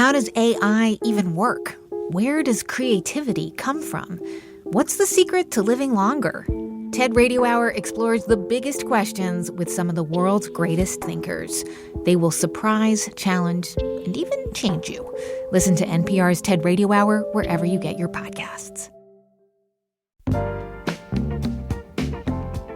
How does AI even work? Where does creativity come from? What's the secret to living longer? TED Radio Hour explores the biggest questions with some of the world's greatest thinkers. They will surprise, challenge, and even change you. Listen to NPR's TED Radio Hour wherever you get your podcasts.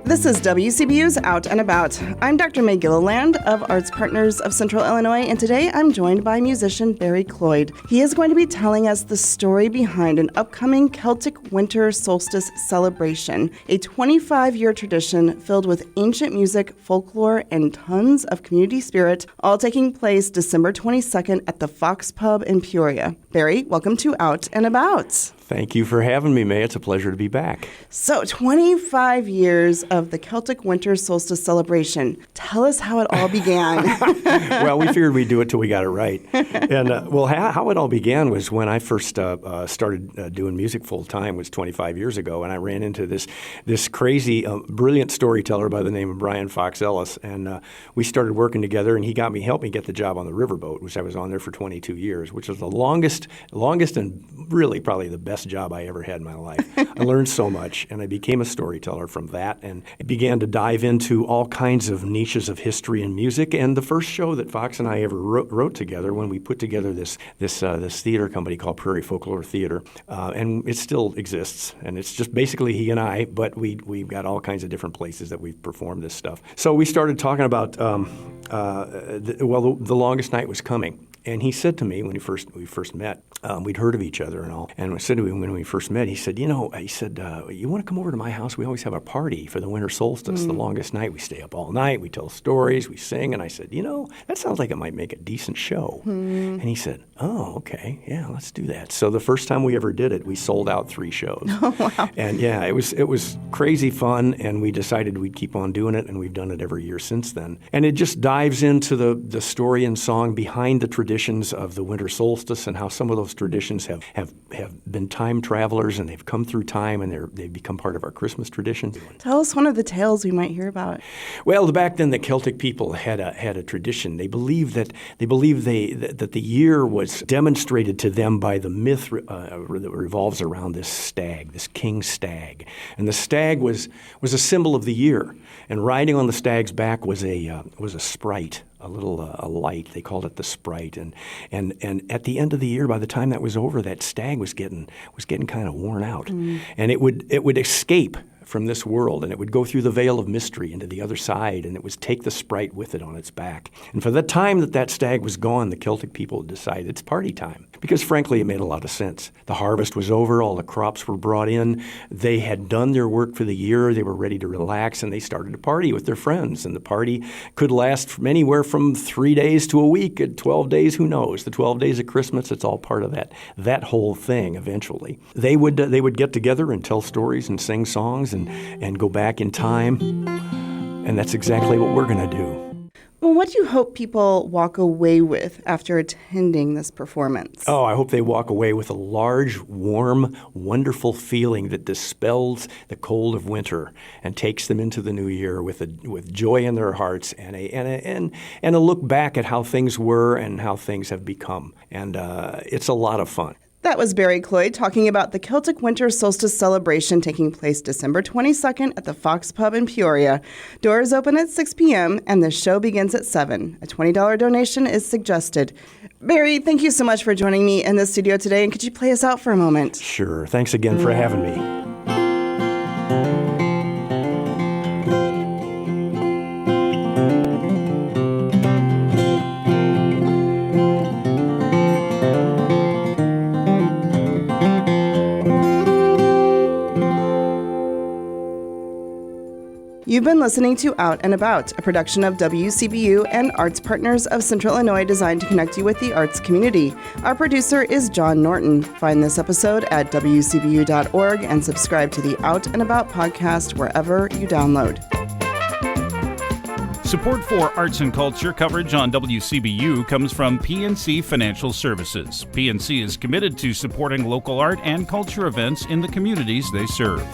This is WCBU's Out and About. I'm Dr. May Gilliland of Arts Partners of Central Illinois, and today I'm joined by musician Barry Cloyd. He is going to be telling us the story behind an upcoming Celtic Winter Solstice Celebration, a 25-year tradition filled with ancient music, folklore, and tons of community spirit, all taking place December 22nd at the Fox Pub in Peoria. Barry, welcome to Out and About. Thank you for having me, May. It's a pleasure to be back. So, 25 years of the Celtic Winter Solstice Celebration. Tell us how it all began. Well, we figured we'd do it till we got it right. And, how it all began was when I first started doing music full-time was 25 years ago, and I ran into this crazy, brilliant storyteller by the name of Brian Fox Ellis, and we started working together, and he helped me get the job on the riverboat, which I was on there for 22 years, which was the longest and really probably the best job I ever had in my life. I learned so much, and I became a storyteller from that, and began to dive into all kinds of niches of history and music. And the first show that Fox and I ever wrote together, when we put together this theater company called Prairie Folklore Theater, and it still exists, and it's just basically he and I, but we've got all kinds of different places that we've performed this stuff. So we started talking about the longest night was coming. And he said to me when we first met, we'd heard of each other and all. And I said to him when we first met, he said, you want to come over to my house? We always have a party for the winter solstice, the longest night. We stay up all night, we tell stories, we sing. And I said, that sounds like it might make a decent show. And he said, oh, okay, yeah, let's do that. So the first time we ever did it, we sold out 3 shows. Oh, wow. And yeah, it was crazy fun, and we decided we'd keep on doing it, and we've done it every year since then. And it just dives into the story and song behind the traditions of the winter solstice, and how some of those traditions have been time travelers, and they've come through time, and they've become part of our Christmas tradition. Tell us one of the tales we might hear about. Well, back then the Celtic people had a tradition. They believed that the year was demonstrated to them by the myth that revolves around this stag, this king stag, and the stag was a symbol of the year, and riding on the stag's back was a sprite. A light. They called it the sprite, and at the end of the year, by the time that was over, that stag was getting kind of worn out, and it would escape from this world, and it would go through the veil of mystery into the other side, and it would take the sprite with it on its back. And for the time that stag was gone, the Celtic people decided it's party time, because frankly, it made a lot of sense. The harvest was over, all the crops were brought in, they had done their work for the year, they were ready to relax, and they started to party with their friends. And the party could last from anywhere from 3 days to a week, at 12 days, who knows? The 12 days of Christmas, it's all part of that whole thing eventually. They would get together and tell stories and sing songs and go back in time, and that's exactly what we're going to do. Well, what do you hope people walk away with after attending this performance? Oh, I hope they walk away with a large, warm, wonderful feeling that dispels the cold of winter and takes them into the new year with joy in their hearts and a look back at how things were and how things have become. And it's a lot of fun. That was Barry Cloyd talking about the Celtic Winter Solstice Celebration taking place December 22nd at the Fox Pub in Peoria. Doors open at 6 p.m. and the show begins at 7. A $20 donation is suggested. Barry, thank you so much for joining me in the studio today, and could you play us out for a moment? Sure. Thanks again for having me. You've been listening to Out and About, a production of WCBU and Arts Partners of Central Illinois designed to connect you with the arts community. Our producer is John Norton. Find this episode at WCBU.org and subscribe to the Out and About podcast wherever you download. Support for arts and culture coverage on WCBU comes from PNC Financial Services. PNC is committed to supporting local art and culture events in the communities they serve.